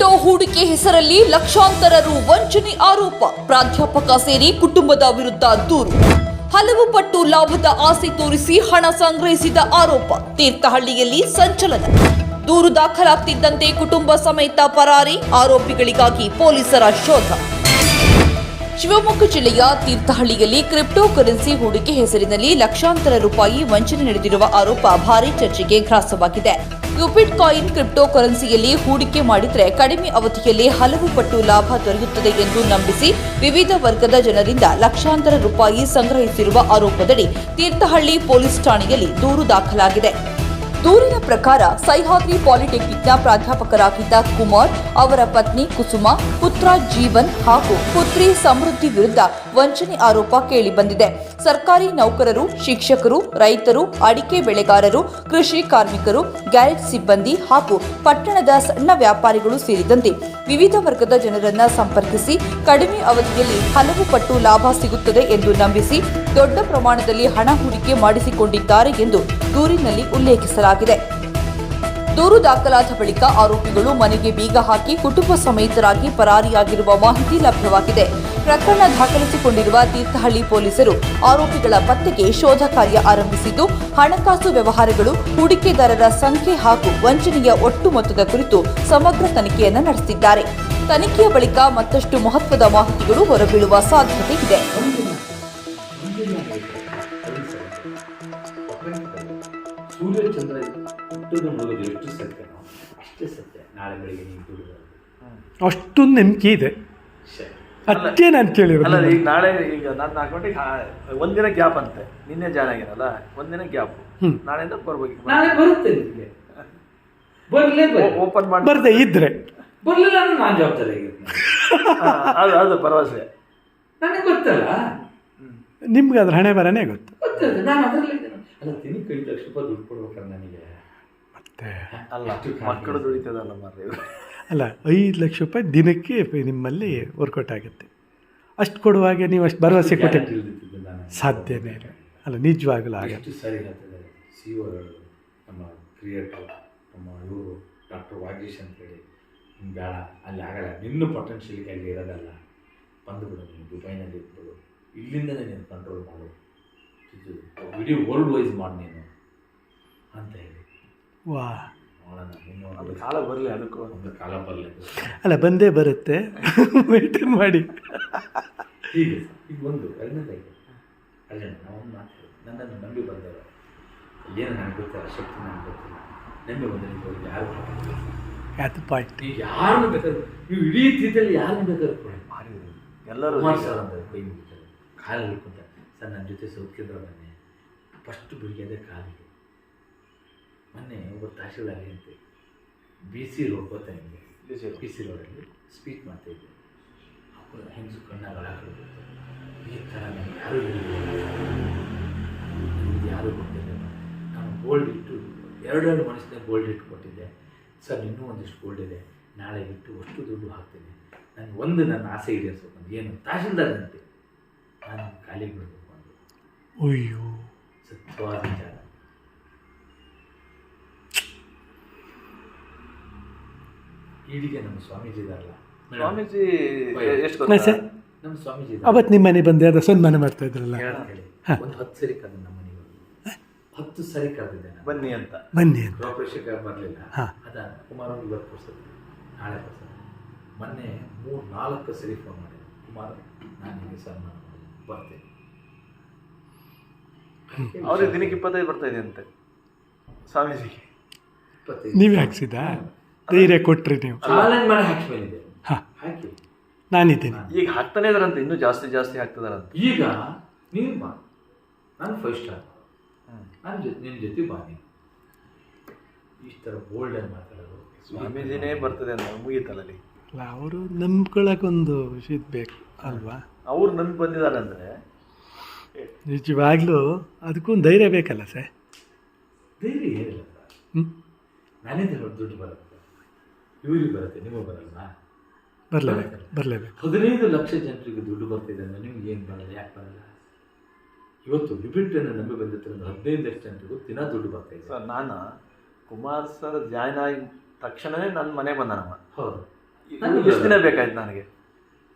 Crypto ಹೂಡಿಕೆ ಹೆಸರಲ್ಲಿ ಲಕ್ಷಾಂತರ ರು ವಂಚನೆ ಆರೋಪ. ಪ್ರಾಧ್ಯಾಪಕ ಸೇರಿ ಕುಟುಂಬದ ವಿರುದ್ಧ ದೂರು. ಹಲವು ಪಟ್ಟು ಲಾಭದ ಆಸೆ ತೋರಿಸಿ ಹಣ ಸಂಗ್ರಹಿಸಿದ ಆರೋಪ. ತೀರ್ಥಹಳ್ಳಿಯಲ್ಲಿ ಸಂಚಲನ. ದೂರು ದಾಖಲಾಗ್ತಿದ್ದಂತೆ ಕುಟುಂಬ ಸಮೇತ ಪರಾರಿ. ಆರೋಪಿಗಳಿಗಾಗಿ ಪೊಲೀಸರ ಶೋಧ. ಶಿವಮೊಗ್ಗ ಜಿಲ್ಲೆಯ ತೀರ್ಥಹಳ್ಳಿಯಲ್ಲಿ ಕ್ರಿಪ್ಟೋ ಕರೆನ್ಸಿ ಹೂಡಿಕೆ ಹೆಸರಿನಲ್ಲಿ ಲಕ್ಷಾಂತರ ರೂಪಾಯಿ ವಂಚನೆ ನಡೆದಿರುವ ಆರೋಪ ಭಾರೀ ಚರ್ಚೆಗೆ ಗ್ರಾಸವಾಗಿದೆ. ಯುಪಿಟ್ ಕಾಯಿನ್ ಕ್ರಿಪ್ಟೋ ಕರೆನ್ಸಿಯಲ್ಲಿ ಹೂಡಿಕೆ ಮಾಡಿದರೆ ಕಡಿಮೆ ಅವಧಿಯಲ್ಲಿ ಹಲವು ಪಟ್ಟು ಲಾಭ ದೊರೆಯುತ್ತದೆ ಎಂದು ನಂಬಿಸಿ ವಿವಿಧ ವರ್ಗದ ಜನರಿಂದ ಲಕ್ಷಾಂತರ ರೂಪಾಯಿ ಸಂಗ್ರಹಿಸಿರುವ ಆರೋಪದಡಿ ತೀರ್ಥಹಳ್ಳಿ ಪೊಲೀಸ್ ಠಾಣೆಯಲ್ಲಿ ದೂರು ದಾಖಲಾಗಿದೆ. ದೂರಿನ ಪ್ರಕಾರ ಸಹ್ಯಾದ್ರಿ ಪಾಲಿಟೆಕ್ನಿಕ್ನ ಪ್ರಾಧ್ಯಾಪಕರಾಗಿದ್ದ ಕುಮಾರ್, ಅವರ ಪತ್ನಿ ಕುಸುಮ, ಪುತ್ರ ಜೀವನ್ ಹಾಗೂ ಪುತ್ರಿ ಸಮೃದ್ಧಿ ವಿರುದ್ಧ ವಂಚನೆ ಆರೋಪ ಕೇಳಿಬಂದಿದೆ. ಸರ್ಕಾರಿ ನೌಕರರು, ಶಿಕ್ಷಕರು, ರೈತರು, ಅಡಿಕೆ ಬೆಳೆಗಾರರು, ಕೃಷಿ ಕಾರ್ಮಿಕರು, ಗ್ಯಾರೇಜ್ ಸಿಬ್ಬಂದಿ ಹಾಗೂ ಪಟ್ಟಣದ ಸಣ್ಣ ವ್ಯಾಪಾರಿಗಳು ಸೇರಿದಂತೆ ವಿವಿಧ ವರ್ಗದ ಜನರನ್ನ ಸಂಪರ್ಕಿಸಿ ಕಡಿಮೆ ಅವಧಿಯಲ್ಲಿ ಹಲವು ಪಟ್ಟು ಲಾಭ ಸಿಗುತ್ತದೆ ಎಂದು ನಂಬಿಸಿ ದೊಡ್ಡ ಪ್ರಮಾಣದಲ್ಲಿ ಹಣ ಹೂಡಿಕೆ ಮಾಡಿಸಿಕೊಂಡಿದ್ದಾರೆ ಎಂದು ದೂರಿನಲ್ಲಿ ಉಲ್ಲೇಖಿಸಲಾಗಿದೆ. ದೂರು ದಾಖಲಾದ ಬಳಿಕ ಆರೋಪಿಗಳು ಮನೆಗೆ ಬೀಗ ಹಾಕಿ ಕುಟುಂಬ ಸಮೇತರಾಗಿ ಪರಾರಿಯಾಗಿರುವ ಮಾಹಿತಿ ಲಭ್ಯವಾಗಿದೆ. ಪ್ರಕರಣ ದಾಖಲಿಸಿಕೊಂಡಿರುವ ತೀರ್ಥಹಳ್ಳಿ ಪೊಲೀಸರು ಆರೋಪಿಗಳ ಪತ್ತೆಗೆ ಶೋಧ ಕಾರ್ಯ ಆರಂಭಿಸಿದ್ದು, ಹಣಕಾಸು ವ್ಯವಹಾರಗಳು, ಹೂಡಿಕೆದಾರರ ಸಂಖ್ಯೆ ಹಾಗೂ ವಂಚನೆಯ ಒಟ್ಟು ಮೊತ್ತದ ಕುರಿತು ಸಮಗ್ರ ತನಿಖೆಯನ್ನು ನಡೆಸುತ್ತಿದ್ದಾರೆ. ತನಿಖೆಯ ಬಳಿಕ ಮತ್ತಷ್ಟು ಮಹತ್ವದ ಮಾಹಿತಿಗಳು ಹೊರಬೀಳುವ ಸಾಧ್ಯತೆ ಇದೆ. ಸೂರ್ಯಚಂದ್ರ ಹುಟ್ಟೋದು ನೋಡೋದು ಎಷ್ಟು ಸತ್ಯ ಅಷ್ಟೇ ಸತ್ಯ. ನಾಳೆ ಬೆಳಿಗ್ಗೆ ನೀವು ದುಡಿದ ಅಷ್ಟೊಂದು ನಂಬಿಕೆ ಇದೆ. ಅದಕ್ಕೆ ನಾನು ಕೇಳಿರೋದು. ಅಲ್ಲ, ಈಗ ನಾಳೆ ಈಗ ನಾನು 4 ಗಂಟೆಗೆ ಒಂದಿನ ಗ್ಯಾಪ್ ಅಂತೆ. ನಿನ್ನೆ ಜಾಯ್ನ್ ಆಗಿರಲ್ಲ, ಒಂದಿನ ಗ್ಯಾಪ್. ನಾಳೆಯಿಂದ ಬರ್ಬೇಕು. ನಾಳೆ ಬರುತ್ತೆ ನಿಮಗೆ. ಬರ್ಲೇ ಓಪನ್ ಮಾಡಿ ಬರ್ದೆ ಇದ್ರೆ ಬರ್ಲಿಲ್ಲ ಅಂದ್ರೆ ನಾನು ಜವಾಬ್ದಾರಿ ಅದು ಭರವಸೆ ನನಗೆ ಗೊತ್ತಲ್ಲ. ನಿಮ್ಗೆ ಅದ್ರ ಹಣೆ ಬರನೇ ಗೊತ್ತು. ಗೊತ್ತಿರುತ್ತೆ, ನಾನು ಅದರಲ್ಲಿ ಅಲ್ಲ. ತಿನಿ ಕೈ ಲಕ್ಷ ರೂಪಾಯಿ ದುಡ್ಡು ಕೊಡ್ಬೇಕಲ್ಲ ನನಗೆ. ಮತ್ತೆ ಅಲ್ಲ, ಮಕ್ಕಳು ದುಡಿತದಲ್ಲ ಮಾರ್ರೆ. ಅಲ್ಲ, 5 ಲಕ್ಷ ರೂಪಾಯಿ ದಿನಕ್ಕೆ ನಿಮ್ಮಲ್ಲಿ ವರ್ಕೌಟ್ ಆಗುತ್ತೆ. ಅಷ್ಟು ಕೊಡುವಾಗ ನೀವು ಅಷ್ಟು ಭರವಸೆ ಕೊಟ್ಟೆ ಸಾಧ್ಯನೇ ಇಲ್ಲ. ಅಲ್ಲ, ನಿಜವಾಗಲೂ ಆಗುತ್ತೆ. ಎಷ್ಟು ಸರಿ ಹೇಳ್ತಿದ್ದಾರೆ CEO ನಮ್ಮ ಕ್ರಿಯೇಟರ್, ನಮ್ಮ ಇವರು ಡಾಕ್ಟರ್ ವಾಗೀಶ್ ಅಂತೇಳಿ. ನಿಮ್ಗೆ ಬೇಡ, ಅಲ್ಲಿ ಆಗಲ್ಲ, ನಿನ್ನೂ ಪೊಟೆನ್ಷಿಯಲ್ಗೆ ಅಲ್ಲಿ ಇರೋದಲ್ಲ, ಬಂದುಬಿಡು, ನೀನು ದುಬೈನಲ್ಲಿ ಇಟ್ಬಿಡು, ಇಲ್ಲಿಂದಲೇ ನೀನು ಕಂಟ್ರೋಲ್ ಮಾಡು, ವಿಡಿಯೋ ವರ್ಲ್ಡ್ ವೈಸ್ ಮಾಡಿ ನೀನು ಅಂತ ಹೇಳಿ. ವಾ, ನೋಡೋಣ, ಅದು ಕಾಲ ಬರಲಿ, ಅದಕ್ಕೂ ಒಂದು ಕಾಲ ಬರಲಿ. ಅಲ್ಲ, ಬಂದೇ ಬರುತ್ತೆ, ಮೇಂಟೈನ್ ಮಾಡಿ. ಹೀಗೆ ಈಗ ಒಂದು ಎರಡನೇದಾಗಿ ಅಲ್ಲ, ನಾವೊಂದು ಮಾತು, ನನ್ನನ್ನು ನಂಬಿ ಬಂದವರು ಏನು ನನಗೆ ಗೊತ್ತಿಲ್ಲ, ಶಕ್ತಿ ನನಗೆ ಗೊತ್ತಿಲ್ಲ, ನಂಬಿ ಬಂದ ಯಾರು ಅದು ಪಾಯಿಂಟ್. ನೀವು ಯಾರನ್ನು ಬೇಕಾದ್ರೆ, ನೀವು ಇಡೀ ರೀತಿಯಲ್ಲಿ ಯಾರನ್ನು ಬೇಕಾದ್ರೆ ಕೊಡಿ, ಮಾಡಿದ್ರು ಎಲ್ಲರೂ ಸರ್ ಅಂತ ಕೈ ಮುಗಿತಾರೆ, ಕಾಲಲ್ಲಿ ಹಿಡ್ಕೊಂತಾರೆ. ಸರ್, ನನ್ನ ಜೊತೆ ಸೌಖ್ಯದ್ರ ಬನ್ನಿ, ಫಸ್ಟ್ ಬಿಡಿಗೆ ಕಾಲಿಗೆ. ಮೊನ್ನೆ ಒಬ್ಬರು ತಹಶೀಲ್ದಾರ್ ಅಂತ BC ರೋಡ್ ಗೊತ್ತಾ ನಿಮಗೆ? BC ರೋಡಲ್ಲಿ ಸ್ಪೀಚ್ ಮಾಡ್ತಾಯಿದ್ದೆ. ಅವರು ಹೆಂಗಸು ಕಣ್ಣಾಗ ಈ ಥರ ನನಗೆ ಯಾರೂ ಗೊತ್ತಿಲ್ಲ. ನಾನು ಗೋಲ್ಡ್ ಇಟ್ಟು ಎರಡು ಮನಸ್ಸಿನಾಗ ಗೋಲ್ಡ್ ಇಟ್ಟು ಕೊಟ್ಟಿದ್ದೆ. ಸರ್, ಇನ್ನೂ ಒಂದಿಷ್ಟು ಗೋಲ್ಡ್ ಇದೆ, ನಾಳೆ ಇಟ್ಟು ಅಷ್ಟು ದುಡ್ಡು ಹಾಕ್ತೀನಿ, ನನಗೆ ಒಂದು ನನ್ನ ಆಸೆ ಈಡೇರಿಸ್ಬೇಕು ಅಂತ. ಏನು ತಹಶೀಲ್ದಾರ್ ಅಂತೆ, ನಾನು ಕಾಲಿಗೆ ಬಿಡಬೇಕು ಅಂತ. ಅಯ್ಯೋ, ಸತ್ಯವಾದ ವಿಚಾರ. ಈಡಿಗೆ ನಮ್ಮ ಸ್ವಾಮೀಜಿ ಇದಾರಲ್ಲ, ಸ್ವಾಮೀಜಿ ಎಷ್ಟು ನಮ್ಮ ಸ್ವಾಮೀಜಿ ಅವತ್ತು ನಿಮ್ಮ ಮನೆ ಬಂದೆ, ಅದು ಸನ್ಮಾನ ಮಾಡ್ತಾ ಇದ್ರಲ್ಲ, ಹೇಳಿ ಒಂದು 10 ಸರಿ ಕರೆದ ನಮ್ಮ ಮನೆಗೆ 10 ಸರಿ ಕರೆದಿದ್ದೆ ನಾನು, ಬನ್ನಿ ಅಂತ. ಬನ್ನಿ ಅಂತ. ಗೃಹಪ್ರವೇಶಕ್ಕೆ ಬರಲಿಲ್ಲ. ಅದ ಕುಮಾರ್ ಇವತ್ತು ಕೊಡ್ಸೋದು, ನಾಳೆ ಕೊಡ್ಸೋದು. ಮೊನ್ನೆ 3-4 ಸರಿ ಫೋನ್ ಮಾಡಿದೆ, ಕುಮಾರ್ ನಾನು ನಿಮಗೆ ಸನ್ಮಾನ ಬರ್ತೇನೆ. ಅವ್ರಿಗೆ ದಿನಕ್ಕೆ 25 ಬರ್ತಾ ಇದೆ ಅಂತೆ ಸ್ವಾಮೀಜಿಗೆ. 25 ನೀವೇ ಹಾಕ್ಸಿದ್ದಾ? ಧೈರ್ಯ ಕೊಟ್ರಿ ನೀವು? ಚಾಲೆಂಜ್ ಮಾಡಿ ಹಾಕಿ ಬಂದಿದ್ದೆ. ಹಾಕಿ ನಾನಿದ್ದೀನಿ. ಈಗ ಹಾಕ್ತಾನೆ ಇದಾರಂತೆ, ಇನ್ನೂ ಜಾಸ್ತಿ ಹಾಕ್ತಿದಾರಂತೆ. ಈಗ ನೀವು ಬಾ, ನಾನು 5 ಸ್ಟಾರ್, ನಿನ್ನ ಜೊತೆ ಬಾ. ನೀವು ಈ ಥರ ಬೋಲ್ಡ್ ಆಗಿ ಮಾತಾಡೋದು, ಸ್ವಾಮೀಜಿನೇ ಬರ್ತದೆ ಅಂತ ಮುಗೀತಲ್ಲ ಅಲ್ಲಿ. ಅಲ್ಲ, ಅವರು ನಂಬ್ಕೊಳ್ಳೋಕ್ಕೊಂದು ವಿಷಯ ಬೇಕು ಅಲ್ವಾ? ಅವ್ರು ನನ್ಗೆ ಬಂದಿದ್ದಾರೆ ಅಂದರೆ ನಿಜವಾಗ್ಲೂ ಅದಕ್ಕೊಂದು ಧೈರ್ಯ ಬೇಕಲ್ಲ ಸರ್? ಧೈರ್ಯ ಏನಿಲ್ಲ ಸರ್. ನಾನಿಂದ ದುಡ್ಡು ಬರುತ್ತೆ, ಇವ್ರಿಗೆ ಬರುತ್ತೆ, ನಿಮಗೆ ಬರಲ್ಲ. ಬರಲೇಬೇಕು. 15 ಲಕ್ಷ ಜನರಿಗೆ ದುಡ್ಡು ಬರ್ತಿದೆ ಅಂದರೆ ನಿಮ್ಗೆ ಏನು ಬರಲ್ಲ? ಯಾಕೆ ಬರಲ್ಲ? ಇವತ್ತು ಲಿಮಿಟನ್ನು ನಂಬಿ ಬಂದಿರ್ತಾರೆ, 15 ಲಕ್ಷ ಜನರಿಗೂ ದಿನ ದುಡ್ಡು ಬರ್ತಾ ಇದೆ. ಸರ್, ನಾನು ಕುಮಾರ್ ಸರ್ ಜಾಯ್ನ್ ಆಗಿ ತಕ್ಷಣವೇ ನನ್ನ ಮನೆ ಬಂದ ನಮ್ಮ. ಹೌದು, ಎಷ್ಟು ದಿನ ಬೇಕಾಯ್ತು ನನಗೆ?